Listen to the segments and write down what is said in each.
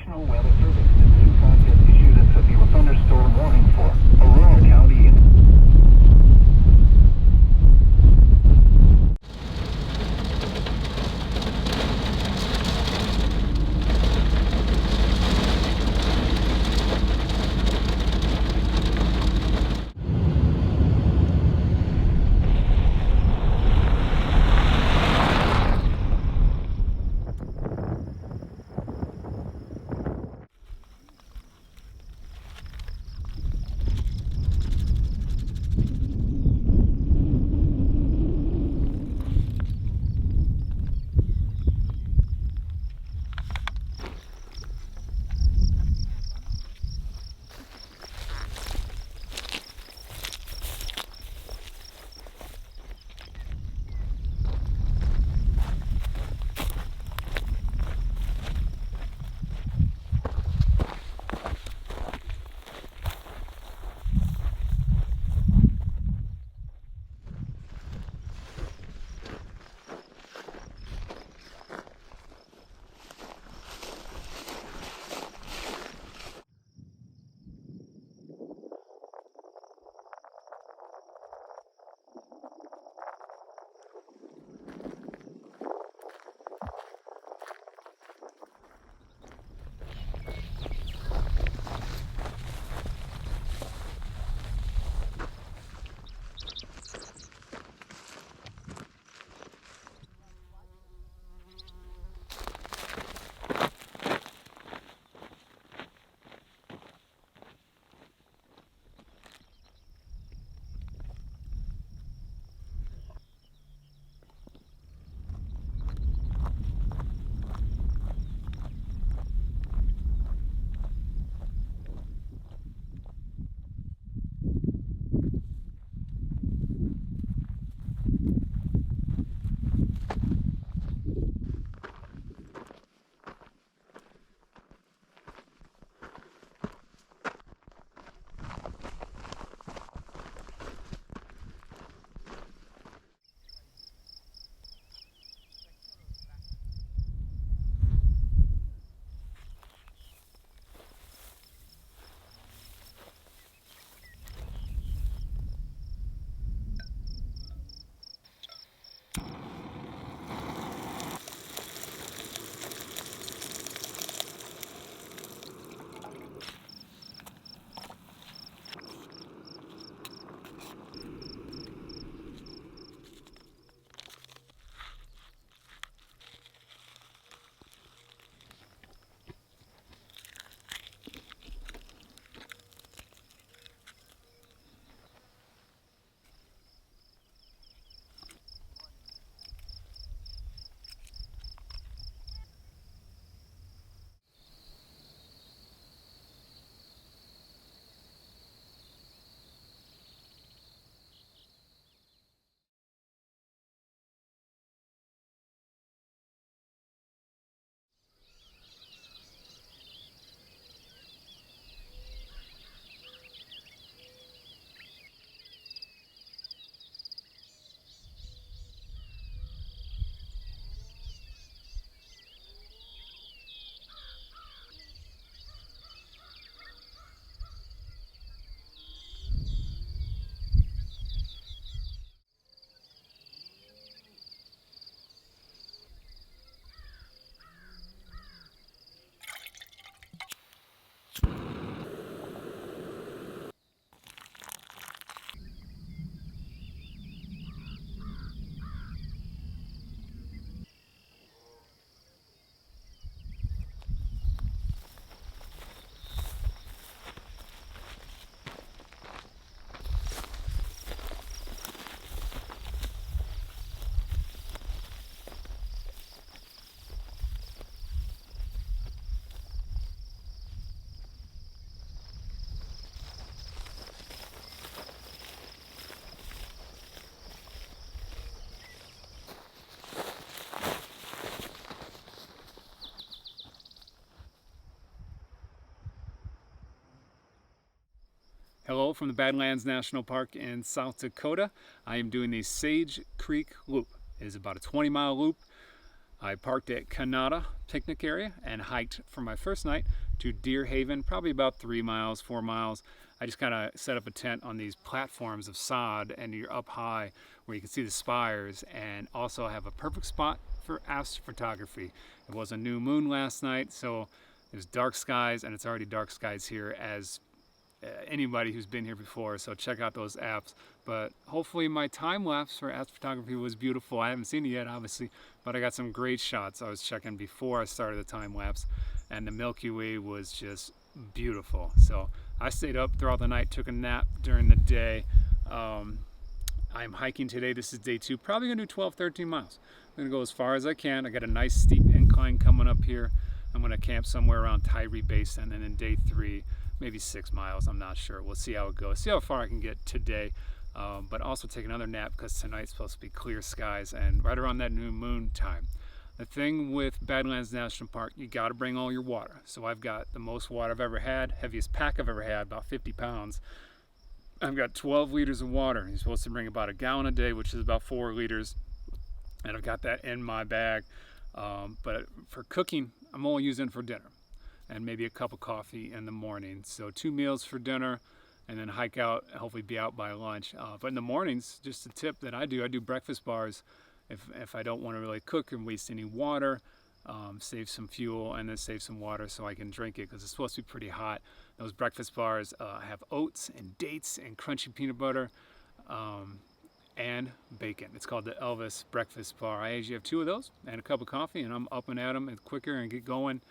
National Weather Service in Tucson has issued a severe thunderstorm warning for Aurora County in Hello from the Badlands National Park in South Dakota. I am doing the Sage Creek Loop. It is about a 20-mile loop I parked at Conata picnic area and hiked for my first night to Deer Haven, probably about 3 miles, 4 miles. I just kind of set up a tent on these platforms of sod, and you're up high where you can see the spires, and also have a perfect spot for astrophotography. It was a new moon last night, so there's dark skies, and it's already dark skies here as anybody who's been here before, so check out those apps. But hopefully my time lapse for astrophotography was beautiful. I haven't seen it yet, obviously, but I got some great shots. I was checking before I started the time lapse, and the Milky Way was just beautiful. So I stayed up throughout the night, took a nap during the day. I'm hiking today. This is day 2. Probably gonna do 12, 13 miles. I'm gonna go as far as I can. I got a nice steep incline coming up here. I'm gonna camp somewhere around Tyree Basin, and then day 3, maybe 6 miles. I'm not sure. We'll see how it goes. See how far I can get today. But also take another nap because tonight's supposed to be clear skies and right around that new moon time. The thing with Badlands National Park, you got to bring all your water. So I've got the most water I've ever had, heaviest pack I've ever had, about 50 pounds. I've got 12 liters of water. You're supposed to bring about a gallon a day, which is about 4 liters. And I've got that in my bag. But for cooking, I'm only using for dinner and maybe a cup of coffee in the morning. So 2 meals for dinner, and then hike out, hopefully be out by lunch. But in the mornings, just a tip that I do breakfast bars if I don't want to really cook and waste any water, save some fuel and then save some water so I can drink it because it's supposed to be pretty hot. Those breakfast bars have oats and dates and crunchy peanut butter and bacon. It's called the Elvis breakfast bar. I usually have 2 of those and a cup of coffee, and I'm up and at them and quicker and get going.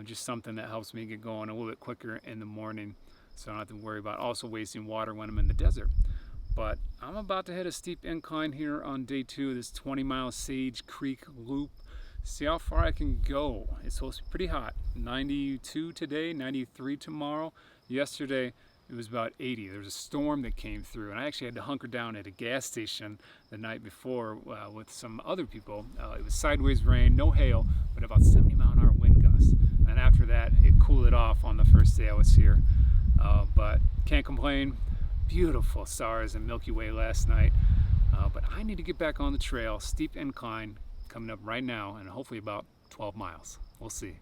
Just something that helps me get going a little bit quicker in the morning, so I don't have to worry about also wasting water when I'm in the desert. But I'm about to hit a steep incline here on day 2 of this 20-mile Sage Creek loop. See how far I can go. It's supposed to be pretty hot. 92 today, 93 tomorrow. Yesterday it was about 80. There was a storm that came through, and I actually had to hunker down at a gas station the night before with some other people. It was sideways rain, no hail, but about 70-mile-an-hour wind gusts. And after that, it cooled it off on the first day I was here. But can't complain. Beautiful stars and Milky Way last night. But I need to get back on the trail. Steep incline coming up right now, and hopefully about 12 miles. We'll see.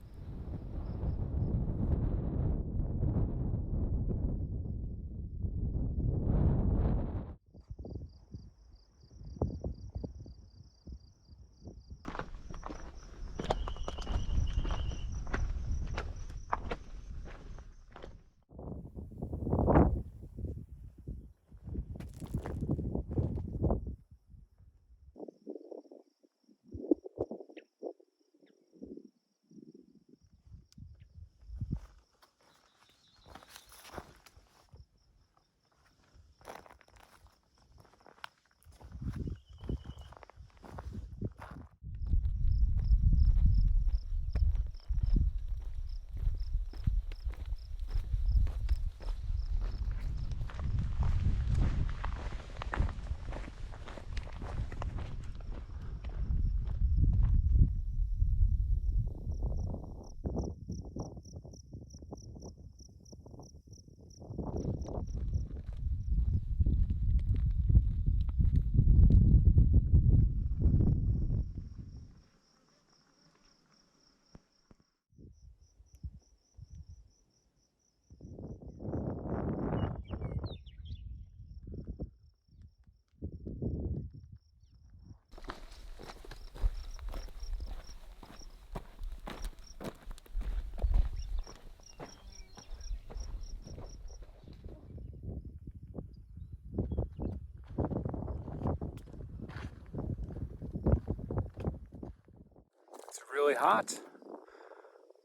It's really hot,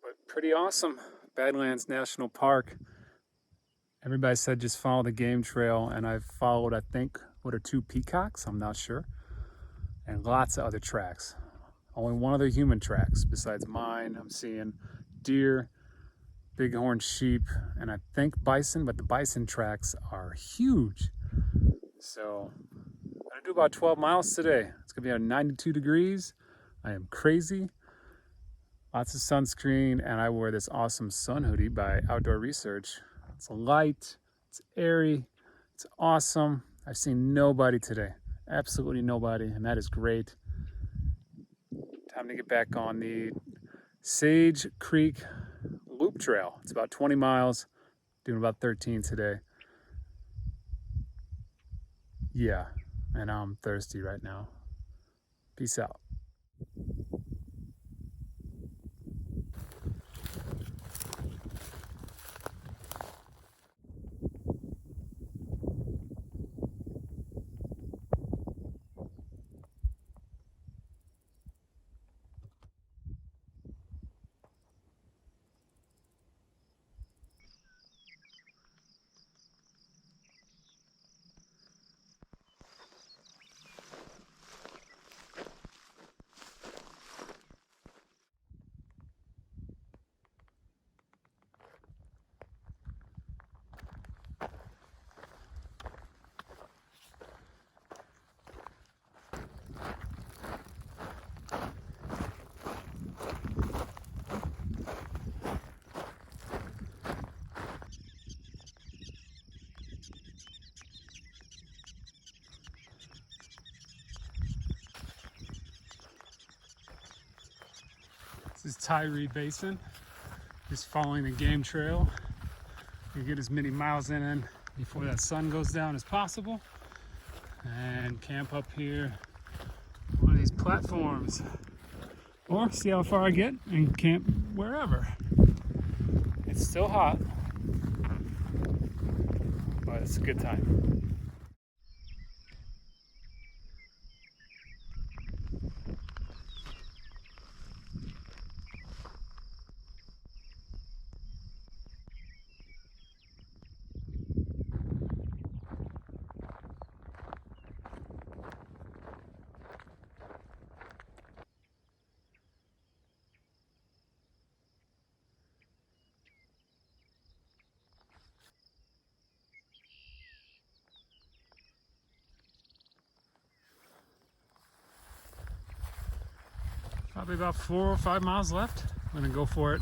but pretty awesome. Badlands National Park. Everybody said just follow the game trail, and I've followed, I think, what are 2 peacocks? I'm not sure. And lots of other tracks. Only one other human tracks besides mine. I'm seeing deer, bighorn sheep, and I think bison, but the bison tracks are huge. So I'm gonna do about 12 miles today. It's gonna be at 92 degrees. I am crazy. Lots of sunscreen, and I wear this awesome sun hoodie by Outdoor Research. It's light, it's airy, it's awesome. I've seen nobody today, absolutely nobody, and that is great. Time to get back on the Sage Creek Loop Trail. It's about 20 miles, doing about 13 today. Yeah, and I'm thirsty right now. Peace out. This is Tyree Basin, just following the game trail. You get as many miles in before that sun goes down as possible, and camp up here on one of these platforms, or see how far I get and camp wherever. It's still hot, but it's a good time. Probably about 4 or 5 miles left. I'm gonna go for it.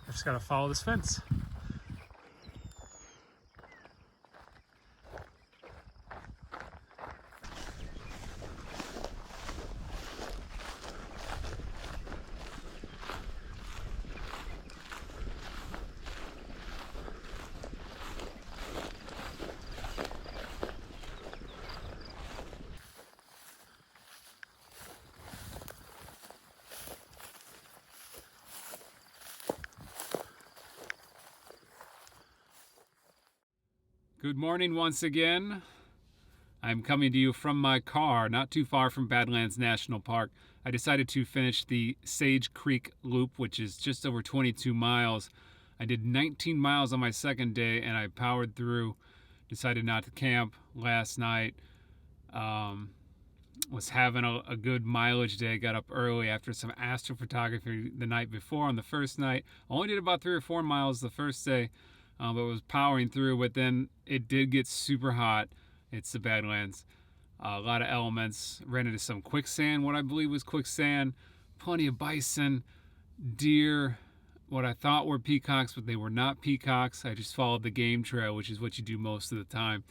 I just gotta follow this fence. Good morning once again. I'm coming to you from my car, not too far from Badlands National Park. I decided to finish the Sage Creek Loop, which is just over 22 miles. I did 19 miles on my second day and I powered through. Decided not to camp last night. Was having a good mileage day. Got up early after some astrophotography the night before on the first night. Only did about 3 or 4 miles the first day. But was powering through, but then it did get super hot. It's the Badlands. A lot of elements. Ran into some quicksand, what I believe was quicksand. Plenty of bison, deer, what I thought were peacocks, but they were not peacocks. I just followed the game trail, which is what you do most of the time.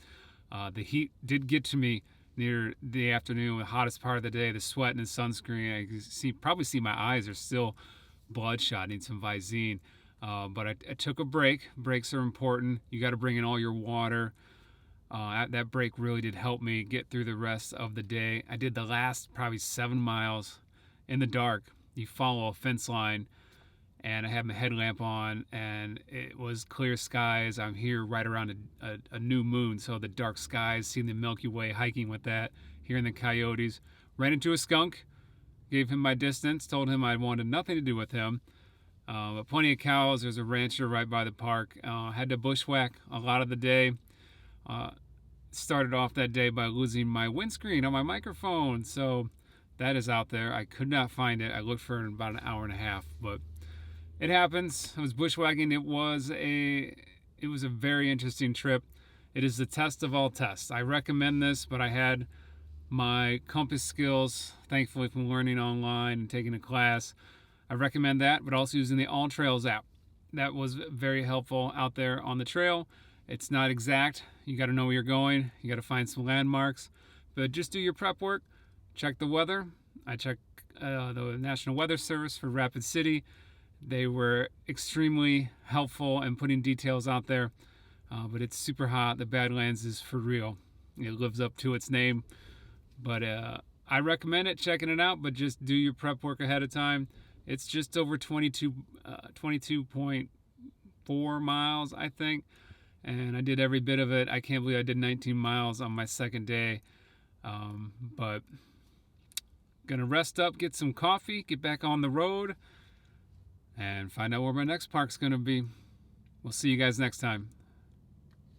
The heat did get to me near the afternoon, the hottest part of the day, the sweat and sunscreen. I can probably see my eyes are still bloodshot. Need some Visine. But I took a break. Breaks are important. You got to bring in all your water. That break really did help me get through the rest of the day. I did the last probably 7 miles in the dark. You follow a fence line, and I had my headlamp on, and it was clear skies. I'm here right around a new moon, so the dark skies, seeing the Milky Way, hiking with that, hearing the coyotes. Ran into a skunk, gave him my distance, told him I wanted nothing to do with him. But plenty of cows. There's a rancher right by the park. Had to bushwhack a lot of the day. Started off that day by losing my windscreen on my microphone. So that is out there. I could not find it. I looked for it in about an hour and a half, but it happens. I was bushwhacking. It was a very interesting trip. It is the test of all tests. I recommend this, but I had my compass skills, thankfully, from learning online and taking a class. I recommend that, but also using the All Trails app. That was very helpful out there on the trail. It's not exact. You got to know where you're going. You got to find some landmarks, but just do your prep work. Check the weather. I check the National Weather Service for Rapid City. They were extremely helpful in putting details out there, but it's super hot. The Badlands is for real. It lives up to its name, but I recommend it, checking it out, but just do your prep work ahead of time. It's just over 22.4 miles, I think, and I did every bit of it. I can't believe I did 19 miles on my second day, but gonna rest up, get some coffee, get back on the road, and find out where my next park's gonna be. We'll see you guys next time.